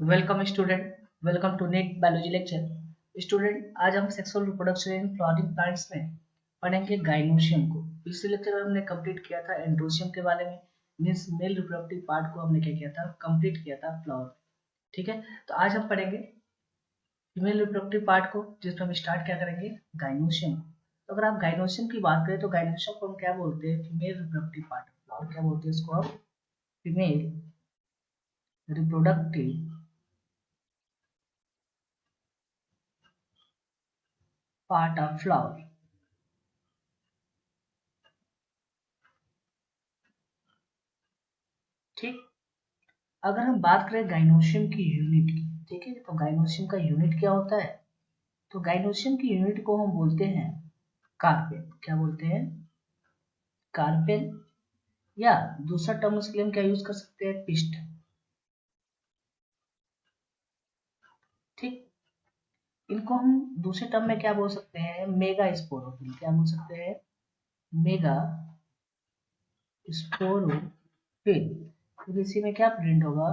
Welcome student, welcome to NET biology lecture. Student, आज हम sexual reproduction in flowering plants में पढ़ेंगे gynoecium को। पिछले लेक्चर में हमने कंप्लीट किया था एंड्रोशियम के बारे में, मींस मेल रिप्रोडक्टिव पार्ट को हमने क्या किया था, कंप्लीट किया था फ्लावर में। ठीक है, तो आज हम पढ़ेंगे फीमेल रिप्रोडक्टिव पार्ट को, जिसमें हम स्टार्ट क्या करेंगे, गाइनोशियम को। तो अगर आप गाइनोशियम की बात करें तो गाइनोशियम को हम क्या बोलते हैं, female reproductive part of flower क्या बोलते हैं इसको हम, female reproductive part of flower. ठीक, अगर हम बात करें गाइनोशियम की यूनिट की, ठीक है, तो गाइनोशियम का यूनिट क्या होता है, तो गाइनोशियम की यूनिट को हम बोलते हैं कार्पेल। क्या बोलते हैं, कार्पेल, या दूसरा टर्म उसके लिए हम क्या यूज कर सकते हैं, पिस्ट। ठीक, इनको हम दूसरे टर्म में क्या बोल सकते हैं, मेगा स्पोरोफिल। क्या बोल सकते हैं, मेगा स्पोरोफिल, क्योंकि इसी में क्या प्रिंट होगा,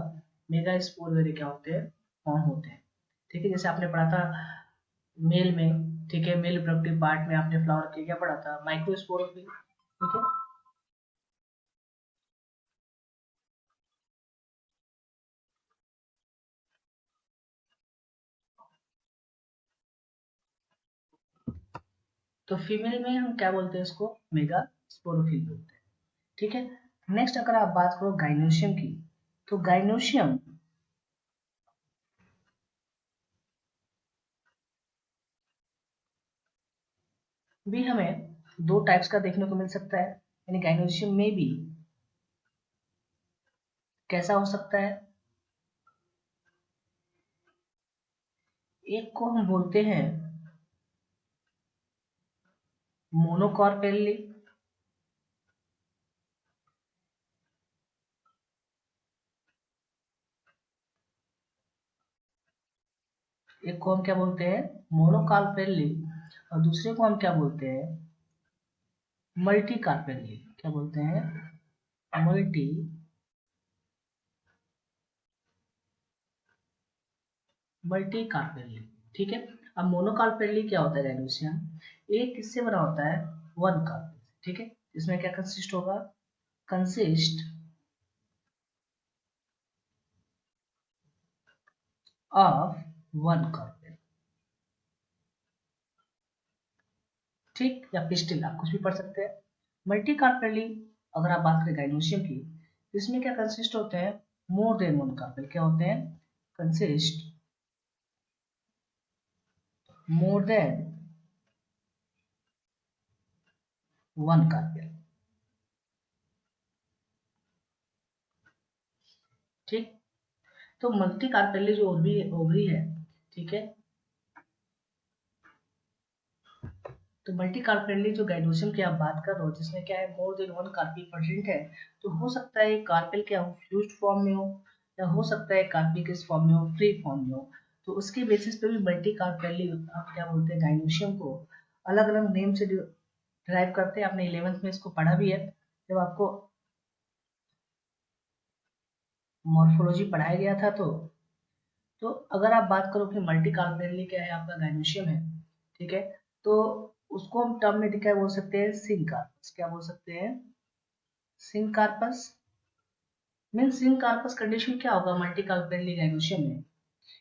मेगा स्पोर वगैरह क्या होते हैं, फॉर्म होते हैं। ठीक है, जैसे आपने पढ़ा था मेल में, ठीक है, मेल रिप्रोडक्टिव पार्ट में आपने फ्लावर के क्या पढ़ा था, माइक्रोस्पोरोफिल। ठीक है, तो फीमेल में हम क्या बोलते हैं इसको, मेगा स्पोरोफिल बोलते हैं। ठीक है, नेक्स्ट अगर आप बात करो गाइनोशियम की, तो गाइनोशियम भी हमें दो टाइप्स का देखने को मिल सकता है, यानी गाइनोशियम में भी कैसा हो सकता है, एक को हम बोलते हैं मोनोकार्पेली, एक को हम क्या बोलते हैं, मोनोकार्पेली, और दूसरे को हम क्या बोलते हैं, मल्टी कार्पेली। क्या बोलते हैं, मल्टी मल्टी कार्पेली। ठीक है, अब मोनोकार्पेली क्या होता है गाइनोशियम, एक किससे बना होता है, वन कार्पेल। ठीक है, इसमें क्या कंसिस्ट होगा, कंसिस्ट ऑफ वन कार्पेल। ठीक, या पिस्टिल आप कुछ भी पढ़ सकते हैं। मल्टी कार्पेली अगर आप बात करें गाइनोशियम की, इसमें क्या कंसिस्ट होते हैं, मोर देन वन कार्पेल। क्या होते हैं, कंसिस्ट मोर देन वन कार्पेल। ठीक, तो मल्टी कार्पेली जो ओवरी ओवरी है, ठीक है, तो मल्टी कार्पेली जो गाइनोशियम की आप बात कर रहे हो, जिसमें क्या है, more than one carpel present है, तो हो सकता है कार्पेल क्या हो, फ्यूज्ड फॉर्म में हो, या हो सकता है कार्पेल किस फॉर्म में हो, फ्री फॉर्म में हो। तो उसके बेसिस पे भी मल्टी कार्पेली आप क्या बोलते हैं, गाइनोशियम को अलग अलग नेम से डिराइव करते हैं। आपने 11th में इसको पढ़ा भी है, जब आपको मॉर्फोलॉजी पढ़ाया गया था। तो अगर आप बात करो कि मल्टी कार्पेली क्या है, आपका गाइनोशियम है, ठीक है, तो उसको हम टर्म में क्या बोल सकते हैं, सिंकार्पस। क्या बोल सकते हैं, सिंकार्पस। मीन सिंकार्पस कंडीशन क्या होगा मल्टी कार्पेली गाइनोशियम में,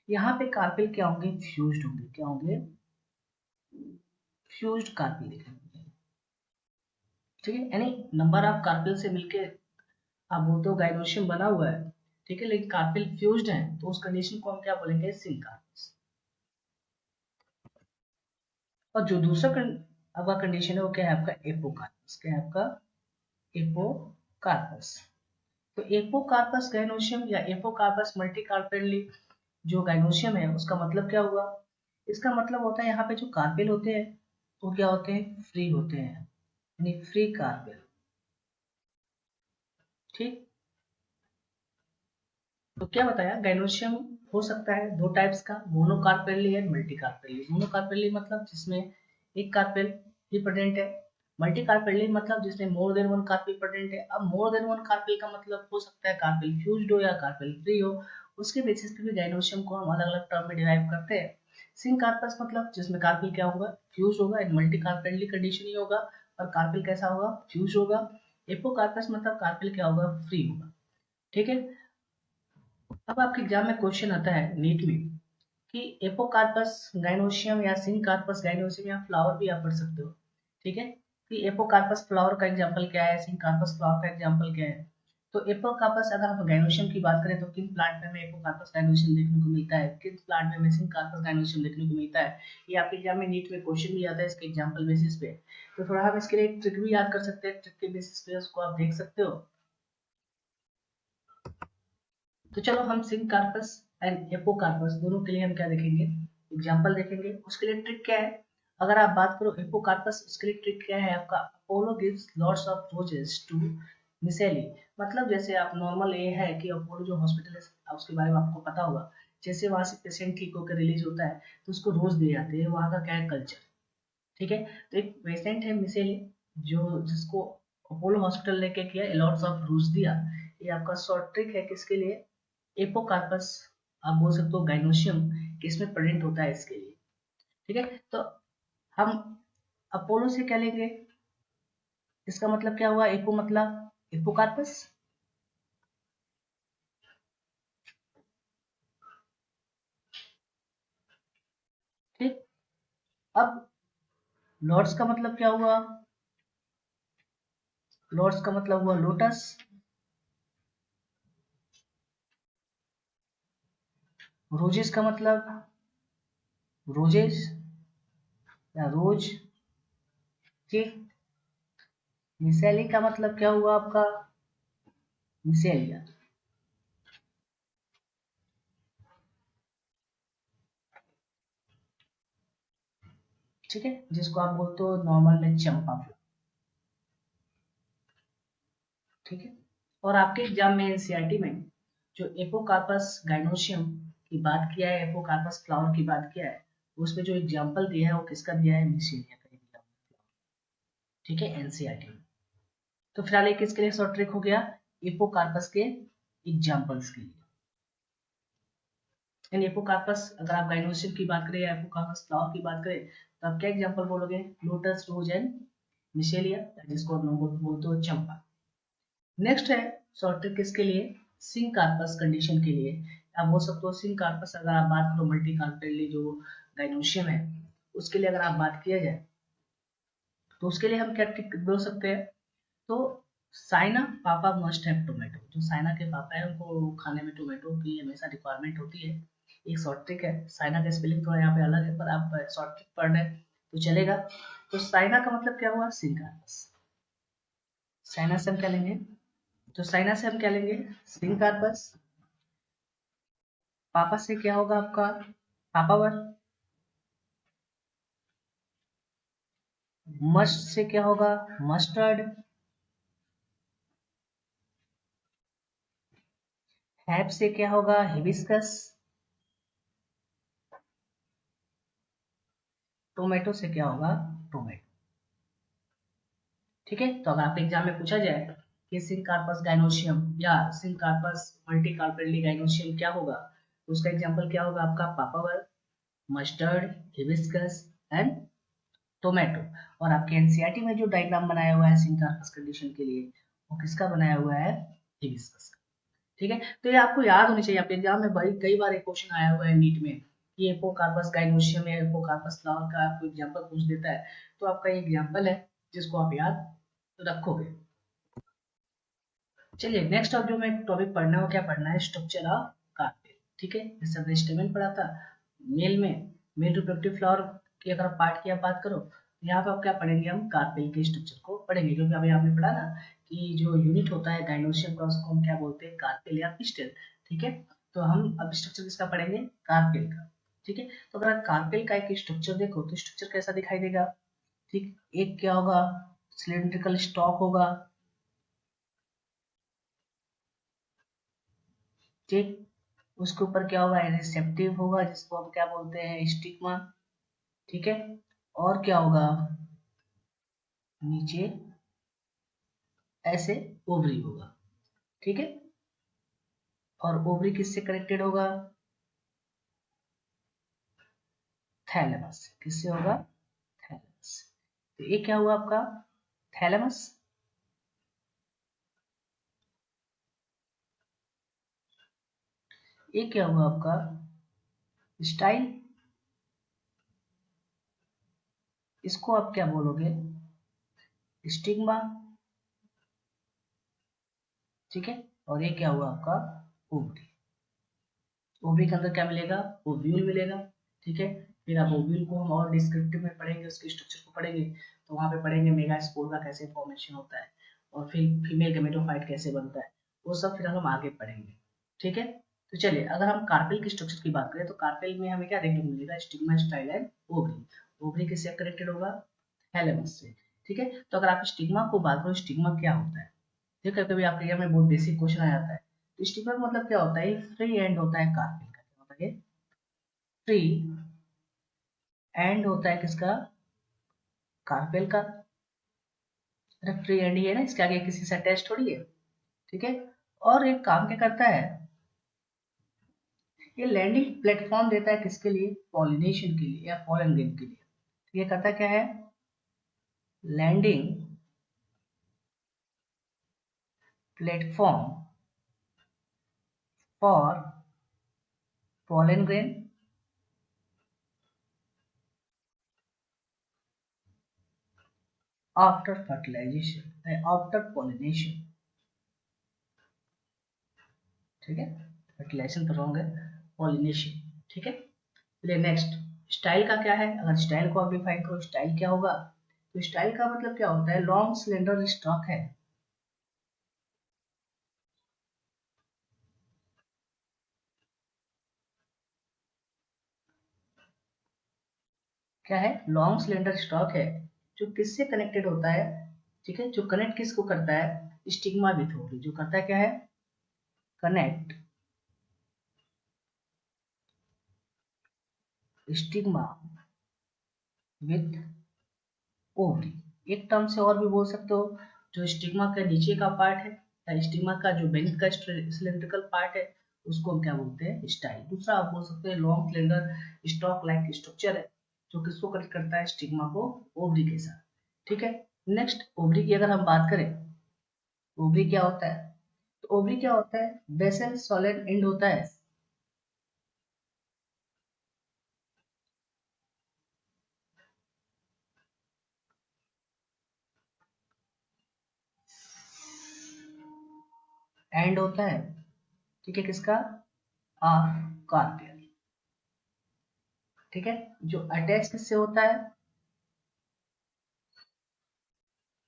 यहाँ पे कार्पेल क्या होंगे, फ्यूज्ड होंगे। क्या होंगे, फ्यूज्ड कार्पेल दिखेंगे। ठीक है, यानी नंबर ऑफ कार्पेल से मिलके आप बोलते हो गाइनोशियम बना हुआ है, ठीक है, लेकिन कार्पेल फ्यूज्ड है, तो उस कंडीशन को हम क्या बोलेंगे, सिंकार्पस। और जो दूसरा आपका कंडीशन है वो क्या है, आपका एपोकार्पस। क्या है आपका, एपोकार्पस। तो एपोकार्पस गाइनोशियम या एपोकार्पस मल्टीकार्पेली जो गाइनोशियम है, उसका मतलब क्या हुआ, इसका मतलब होता है यहाँ पे जो कार्पेल होते हैं वो क्या होते हैं, फ्री होते हैं, यानी फ्री कार्पेल। ठीक, तो क्या बताया, गाइनोशियम हो सकता है दो टाइप्स का, मोनोकार्पेली एंड मल्टीकार्पेली। मोनोकार्पेली मतलब जिसमें एक कार्पेल ही प्रेजेंट है, मल्टी कार्पेल मतलब जिसमें मोर देन वन कार्पेल प्रेजेंट है। अब मोर देन वन कार्पेल का मतलब हो सकता है कार्पेल फ्यूज्ड हो या कार्पेल फ्री हो, उसके बेसिस पे भी गाइनोसियम को हम अलग अलग टर्म में डिराइव करते हैं। सिंक कार्पस मतलब जिसमें कार्पेल क्या होगा, फ्यूज होगा, एंड मल्टी कार्पेली कंडीशन ही होगा, और कार्पेल कैसा होगा, फ्यूज होगा। एपोकार्पस मतलब कार्पेल क्या होगा, फ्री होगा। ठीक है। अब आपके एग्जाम में क्वेश्चन आता है नीट में कि एपोकार्पस गाइनोशियम या सिंकार्पस गाइनोशियम या फ्लावर भी आप पढ़ सकते हो। ठीक है, कि एपोकार्पस फ्लावर का एग्जांपल क्या है, सिंकार्पस फ्लावर का एग्जांपल क्या है। तो एपोकार्पस अगर हम गाइनोशियम की बात करें तो किन प्लांट में हमें एपोकार्पस गाइनोशियम देखने को मिलता है, किन प्लांट में हमें सिंकार्पस गाइनोशियम देखने को मिलता है, ये आपके एग्जाम में नीट में क्वेश्चन भी आता है इसके एग्जांपल बेसिस पे। तो थोड़ा हम इसके लिए एक ट्रिक भी याद कर सकते हैं, ट्रिक के बेसिस पे उसको आप देख सकते हो। तो चलो हम सिंकार्पस एंड एपोकार्पस दोनों के लिए हम क्या देखेंगे, एग्जांपल देखेंगे। उसके लिए ट्रिक क्या है, अगर आप बात करो एपोकार्पस, उसके लिए ट्रिक क्या है आपका, Apollo gives lots of roses to मिसेली। मतलब जैसे आप नॉर्मल ये है कि अपोलो जो हॉस्पिटल है उसके बारे में आपको पता होगा, जैसे वहां से पेशेंट ठीक होकर रिलीज होता है तो उसको रोज दिए जाते हैं, वहां का क्या है कल्चर। ठीक है, तो एक पेशेंट है मिसेली जो जिसको अपोलो हॉस्पिटल लेके किया लॉट्स ऑफ रोज दिया, ये आपका शॉर्ट ट्रिक है किसके लिए, एपोकार्पस, आप बोल सकते हो गाइनोशियम किसमें प्रेजेंट होता है इसके लिए। ठीक है, तो हम अपोलो से क्या लेंगे, इसका मतलब क्या हुआ, एपो मतलब एपोकार्पस। ठीक, अब लॉर्ड्स का मतलब क्या हुआ, लॉर्ड्स का मतलब हुआ लोटस। रोजेस का मतलब रोजेस या रोज। ठीक, मिसेली का मतलब क्या हुआ आपका, मिसेलिया। ठीक है, जिसको आप बोलते हो नॉर्मल में चंपा फूल। ठीक है, और आपके एग्जाम में एनसीईआरटी में जो एपोकार्पस गाइनोशियम की बात किया है, एपोकार्पस फ्लावर की बात किया है, उसमें जो एग्जांपल दिया है वो किसका दिया है, मिसेलिया का एग्जांपल। ठीक है, एनसीईआरटी में। तो फिलहाल एक किसके लिए शॉर्ट ट्रिक हो गया, एपोकार्पस के एग्जांपल्स के लिए। इन एपोकार्पस अगर आप गाइनोशियम की बात करें या एपोकार्पस फ्लावर की बात करें तो आप क्या एग्जांपल बोलोगे, लोटस, रोज एंड मिसेलिया, जिसको आप बोलते हो चंपा। नेक्स्ट है शॉर्ट ट्रिक किसके लिए, सिंक कार्पस कंडीशन के लिए। आप बोल सकते हो सिंक कार्पस, अगर आप बात करो मल्टी कार्पेली जो गाइनोशियम है उसके लिए अगर आप बात किया जाए तो उसके लिए हम क्या ट्रिक बोल सकते हैं, तो साइना पापा मस्ट हैव टोमेटो, जो साइना के पापा है उनको खाने में टोमेटो की हमेशा रिक्वायरमेंट होती है। एक शॉर्ट ट्रिक है, साइना का स्पेलिंग थोड़ा यहाँ पे अलग है पर आप शॉर्ट ट्रिक पढ़ रहे हैं तो चलेगा। तो साइना का मतलब क्या हुआ, सिंक कार्पस। साइना से हम क्या लेंगे, तो साइना से हम क्या लेंगे, सिंक कार्पस। पापा से क्या होगा आपका, पापा वन। मस्ट से क्या होगा, मस्टर्ड। हैप से क्या होगा, हिबिस्कस। टोमेटो से क्या होगा, टोमेटो। ठीक है, तो अगर आप एग्जाम में पूछा जाए कि सिंकार्पस गाइनोशियम या सिंकार्पस मल्टीकार्पेली गाइनोशियम क्या होगा, तो उसका एग्जांपल क्या होगा आपका, papaver, mustard, hibiscus and tomato. और आपके एनसीईआरटी में जो डायग्राम बनाया हुआ है सिंकार्पस कंडीशन के लिए वो किसका बनाया हुआ है, हिबिस्कस। ठीक है, तो ये आपको याद होनी चाहिए, आपके एग्जाम में भाई कई बार एक क्वेश्चन आया हुआ है नीट में कि एपोकार्पस गाइनोशियम या एपोकार्पस फ्लावर का आपको एग्जांपल पूछ देता है, तो आपका ये एग्जांपल है जिसको आप याद रखोगे। चलिए नेक्स्ट अब जो मैं टॉपिक पढ़ना है वो क्या पढ़ना है, स्ट्रक्चर ऑफ कार्पेल। ठीक है, जैसे हमने स्टेमेन पढ़ा था, मेल में मेल रिप्रोडक्टिव फ्लावर की अगर पार्ट की आप बात करो तो यहाँ पे आप क्या पढ़ेंगे, हम कार्पेल के स्ट्रक्चर को पढ़ेंगे, क्योंकि अभी आपने पढ़ा ना कि जो यूनिट होता है गाइनोशियम का उसको हम क्या बोलते हैं, कार्पेल या पिस्टल। ठीक है, तो हम अब स्ट्रक्चर किसका पढ़ेंगे, कार्पेल का। ठीक है, तो अगर कार्पेल का एक स्ट्रक्चर देखो तो स्ट्रक्चर कैसा दिखाई देगा। ठीक, एक क्या होगा, सिलिंड्रिकल स्टॉक होगा। ठीक, उसके ऊपर क्या होगा, रिसेप्टिव होगा जिसको हम क्या बोलते हैं, स्टिग्मा। ठीक है, और क्या होगा, नीचे ऐसे ओवरी होगा, ठीक है। और ओवरी किससे कनेक्टेड होगा? थैलेमस से। किससे होगा? थैलेमस। तो ये क्या हुआ आपका? थैलेमस। ये क्या हुआ आपका? स्टाइल। इसको आप क्या बोलोगे? स्टिग्मा, ठीक है। और ये क्या हुआ आपका? ओवरी। ओवरी के अंदर क्या मिलेगा? ओव्यूल मिलेगा, ठीक है। फिर आप ओव्यूल को हम और डिस्क्रिप्टिव में पढ़ेंगे, उसके स्ट्रक्चर को पढ़ेंगे, तो वहां पे पढ़ेंगे मेगास्पोर का कैसे फॉर्मेशन होता है, और फिर फीमेल गैमेटोफाइट कैसे बनता है, वो सब फिर हम आगे पढ़ेंगे, ठीक है। तो चलिए, अगर हम कार्पेल के स्ट्रक्चर की बात करें तो कार्पेल में हमें क्या देखने को मिलेगा? Stigma, style and ovary. Ovary किससे कनेक्टेड होगा? थैलेमस से, ठीक है। तो अगर आप स्टिग्मा को बात करो, स्टिग्मा क्या होता है? ठीक है, कभी आपके एग्जाम में बहुत बेसिक क्वेश्चन आ जाता है। तो स्टिग्मा मतलब क्या होता है? फ्री एंड होता है कार्पेल का। क्या होता है? फ्री एंड होता है किसका? कार्पेल का। अरे फ्री एंड ही है ना, इसके आगे किसी से अटैच थोड़ी है, ठीक है। और एक काम क्या करता है? ये लैंडिंग प्लेटफॉर्म देता है किसके लिए? पॉलिनेशन के लिए या पॉलन ग्रेन के लिए। तो ये करता क्या है? Landing platform for pollen grain after fertilisation, after pollination, ठीक है। फर्टिलाइजेशन तो रॉन्ग है, पॉलिनेशन, ठीक है। चलिए नेक्स्ट, स्टाइल का क्या है? अगर स्टाइल को आप डिफाइन करो, स्टाइल क्या होगा? तो स्टाइल का मतलब क्या होता है? लॉन्ग सिलेंडर स्टॉक है। क्या है? लॉन्ग सिलेंडर स्टॉक है, जो किससे कनेक्टेड होता है? ठीक है, जो कनेक्ट किसको करता है? Stigma with ovary. जो करता है क्या है? Connect stigma with ovary. एक टर्म से और भी बोल सकते हो, जो स्टिग्मा का नीचे का पार्ट है या स्टिग्मा का जो बेनिथ का सिलेंड्रिकल पार्ट है, उसको हम क्या बोलते हैं? स्टाइल। दूसरा आप बोल सकते हैं long cylinder stock like structure है, जो किसको कनेक्ट करता है? स्टिग्मा को ओवरी के साथ, ठीक है। नेक्स्ट, ओवरी की अगर हम बात करें, ओवरी क्या होता है? तो ओवरी क्या होता है? बेसल सॉलिड एंड होता है। एंड होता है, ठीक है, किसका? आ कार्पियल, ठीक है। जो अटैच किससे होता है?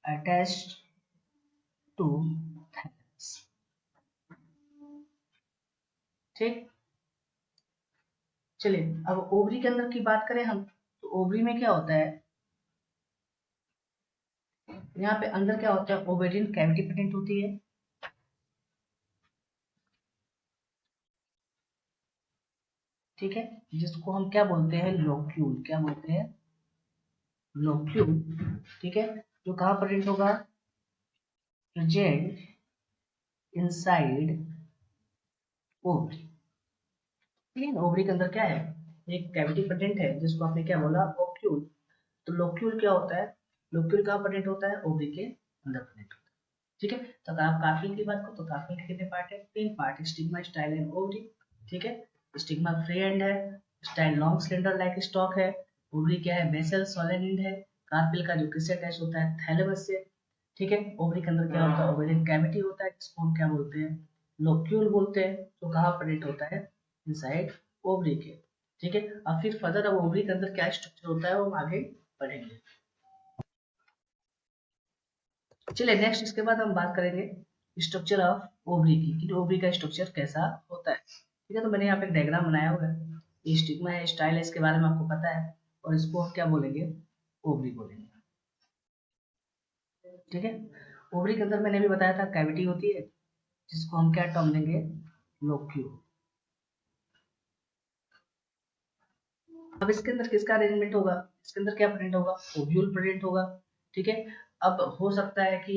अटैच्ड टू थैलेमस, ठीक। चलिए, अब ओवरी के अंदर की बात करें हम, तो ओवरी में क्या होता है? यहाँ पे अंदर क्या होता है? ओवेरियन कैविटी प्रेजेंट होती है, ठीक है, जिसको हम क्या बोलते हैं? लोक्यूल। क्या बोलते हैं? लोक्यूल, ठीक है। जो कहाँ प्रेजेंट होगा? प्रेजेंट इनसाइड ओवरी, ठीक है। ओवरी के अंदर क्या है? एक कैविटी प्रेजेंट है, जिसको आपने क्या बोला? ओक्यूल। तो लोक्यूल क्या होता है? लोक्यूल कहाँ प्रेजेंट होता है? ओवरी के अंदर प्रेजेंट होता है, ठीक है। तो अगर आप कार्पेल की बात करो, तो कार्पेल के कितने पार्ट है? 3 part. Stigma, style and ovary, ठीक है। स्टिग्मा फ्री एंड है, style long cylinder like stock है, ओवरी क्या है? बेसल सॉलिड एंड है। कार्पेल का जो किससे अटैच होता है? थैलेमस से, ठीक है। ओवरी के अंदर क्या होता है? ओवेरियन कैविटी होता है, जिसको हम क्या बोलते हैं? लोक्यूल बोलते हैं। तो कहाँ प्रेजेंट होता है? इनसाइड ओवरी के, ठीक है। अब फिर फर्दर अब ओवरी के अंदर क्या स्ट्रक्चर होता है, वो हम आगे पढ़ेंगे। चलिए नेक्स्ट, इसके बाद हम बात करेंगे स्ट्रक्चर ऑफ ओवरी की, कि ओवरी का स्ट्रक्चर कैसा होता है, ठीक है। तो मैंने यहाँ पे एक डायग्राम बनाया हुआ है, ये स्टिग्मा है, स्टाइल है, इसके बारे में आपको पता है, और इसको हम क्या बोलेंगे? ओवरी बोलेंगे, ठीक है। ओवरी के अंदर मैंने भी बताया था कैविटी होती है, जिसको हम क्या टर्म देंगे? लोक्यूल। अब इसके अंदर किसका अरेंजमेंट होगा? इसके अंदर क्या प्रेजेंट होगा? ओव्यूल प्रेजेंट होगा, ठीक है। अब हो सकता है कि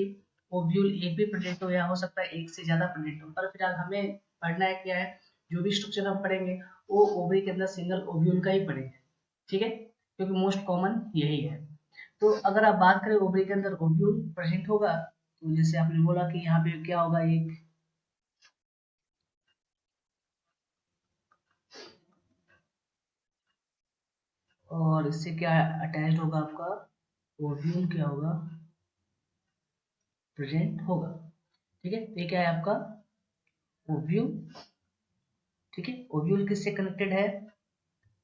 ओव्यूल एक भी प्रेजेंट हो या हो सकता है एक से ज्यादा प्रेजेंट हो, पर फिलहाल हमें पढ़ना है क्या है, जो भी स्ट्रक्चर हम पढ़ेंगे वो ओवरी के अंदर सिंगल ओव्यूल का ही पढ़ेंगे, ठीक है, क्योंकि मोस्ट कॉमन यही है। तो अगर आप बात करें ओवरी के अंदर ओव्यूल प्रेजेंट होगा, तो जैसे आपने बोला कि यहाँ पे क्या होगा, एक और इससे क्या अटैच्ड होगा आपका ओव्यूल, क्या होगा, प्रेजेंट होगा, ठीक है। ये क्या है आपका ओव्यूल, ठीक है। ओव्यूल किससे कनेक्टेड है,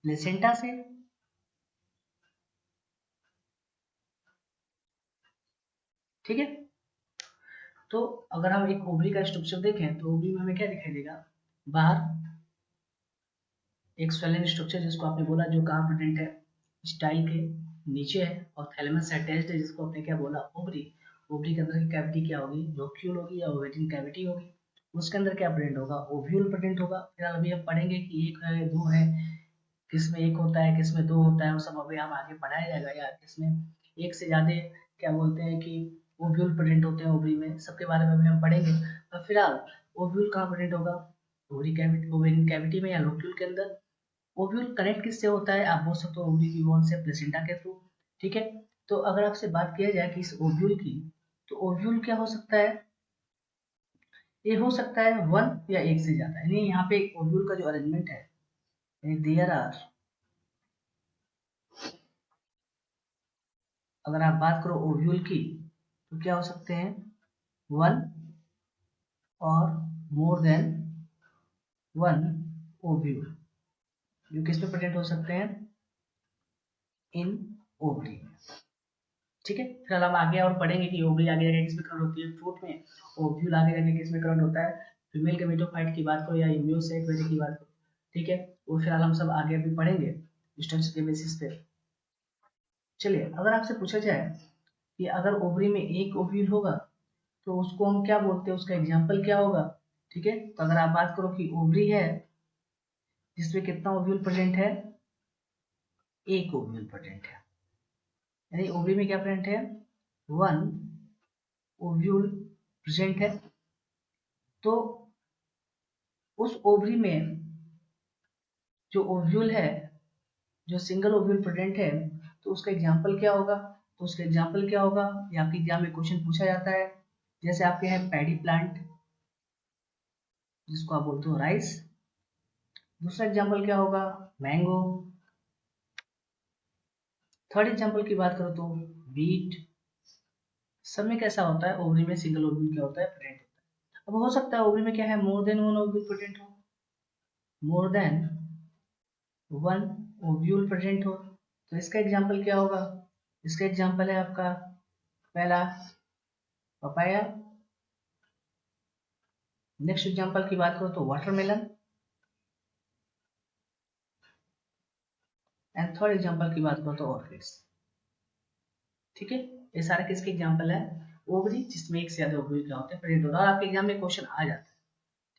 प्लेसेंटा से, ठीक है। तो अगर हम एक ओवरी का स्ट्रक्चर देखें तो ओवरी में हमें क्या दिखाई देगा, बाहर एक स्वेलिन स्ट्रक्चर जिसको आपने बोला जो कहाँ प्रेजेंट है, स्टाइल के नीचे है, और थैलेमस से अटैच्ड है जिसको आपने क्या बोला, ओवरी। ओवरी के अंदर की कैविटी क्या होगी, लोक्यूल होगी या ओवेरियन कैविटी होगी, उसके अंदर क्या प्रेजेंट होगा, ओव्यूल प्रेजेंट होगा। फिर अभी हम पढ़ेंगे कि एक है दो है, किसमें एक होता है किसमें दो होता है, वो सब अभी हम आगे पढ़ाया जाएगा, या किसमें एक से ज्यादा क्या बोलते हैं कि ओव्यूल प्रेजेंट होते हैं ओवरी में, सबके बारे में भी हम पढ़ेंगे। पर फिलहाल ओव्यूल कहाँ प्रेजेंट होगा, ओवरी कैविटी, ओवेरियन कैविटी में या लोक्यूल के अंदर। ओव्यूल कनेक्ट किससे होता है, आप बोल सकते हो ओवरी की वॉल से प्लेसेंटा के थ्रू, ठीक है। तो अगर आपसे बात किया जाए कि इस ओव्यूल की, तो ओव्यूल क्या हो सकता है, ये हो सकता है वन या एक से ज्यादा, यानी यहाँ पे ओव्यूल का जो अरेंजमेंट है, देयर आर, अगर आप बात करो ओव्यूल की, तो क्या हो सकते हैं, वन और मोर देन वन ओव्यूल, जो किस पे प्रेजेंट हो सकते हैं, इन ओवरी, ठीक है। फिर हम आगे और पढ़ेंगे कि ओवरी आगे जाके किसमें करंट होती है फ्रूट में, ओव्यूल आगे जाके किसमें करंट होता है, फीमेल गेमेटोफाइट की बात करो या इम्यूनोसाइट वेरी की बात करो, ठीक है। वो फिलहाल हम सब आगे भी पढ़ेंगे स्ट्रक्चर के बेसिस पे। चलिए, अगर आपसे पूछा जाए कि अगर ओवरी में एक ओव्यूल होगा तो उसको हम क्या बोलते हैं, उसका एग्जाम्पल क्या होगा, ठीक है। तो अगर आप बात करो कि ओवरी है जिसमें कितना ओव्यूल प्रेजेंट है, एक ओव्यूल प्रेजेंट है, यानी ओवरी में क्या प्रेजेंट है, वन ओव्यूल प्रेजेंट है। तो उस ओवरी में जो ओव्यूल है, जो सिंगल ओव्यूल प्रेजेंट है, तो उसका एग्जाम्पल क्या होगा, तो उसका एग्जाम्पल क्या होगा, ये आपके एग्जाम में क्वेश्चन पूछा जाता है। जैसे आपके हैं पैडी प्लांट, जिसको आप बोलते हो राइस। दूसरा एग्जाम्पल क्या होगा, मैंगो। थर्ड एग्जाम्पल की बात करो तो बीट। सब में कैसा होता है, ओवरी में सिंगल ओव्यूल क्या होता है, प्रेजेंट होता है। अब हो सकता है ओवरी में क्या है, more than one ovule present हो, more than one ovule present हो। तो इसका एग्जाम्पल क्या होगा, इसका एग्जाम्पल है आपका पहला पपाया। नेक्स्ट एग्जाम्पल की बात करो तो वाटरमेलन, एंड थर्ड एग्जाम्पल की बात करो तो ऑर्किड्स, ठीक है। ये सारे किसके एग्जाम्पल है, ओवरी जिसमें एक से ज्यादा ओवरी क्या होते हैं, प्रेजेंट होता है। और आपके एग्जाम में क्वेश्चन आ जाता है,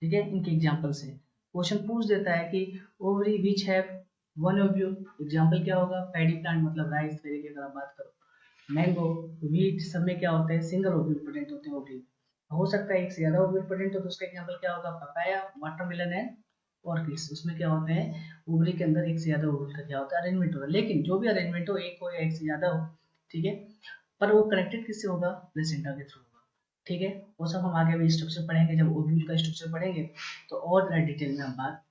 ठीक है, इनके एग्जाम्पल से क्वेश्चन पूछ देता है कि ovary which have one ovule, example क्या होगा, पैडी प्लांट मतलब राइस वेरी की अगर आप बात करो, मैंगो, व्हीट, सब में क्या होते हैं, सिंगल ओव्यूल प्रेजेंट होते हैं ओवरी में। हो सकता है एक से ज्यादा ओव्यूल प्रेजेंट हो, तो उसका एग्जाम्पल क्या होगा, पपाया, वाटरमेलन है, ऑर्किड्स। उसमें क्या होते हैं, ओवरी के अंदर एक से ज्यादा ओवरी का क्या होता है, अरेंजमेंट होगा। लेकिन जो भी अरेंजमेंट हो, एक हो या एक से ज्यादा हो, ठीक है, पर वो कनेक्टेड किससे होगा, प्लेसेंटा के थ्रू होगा, ठीक है। वो सब हम आगे भी स्ट्रक्चर पढ़ेंगे, जब ओव्यूल का स्ट्रक्चर पढ़ेंगे तो और डिटेल में हम बात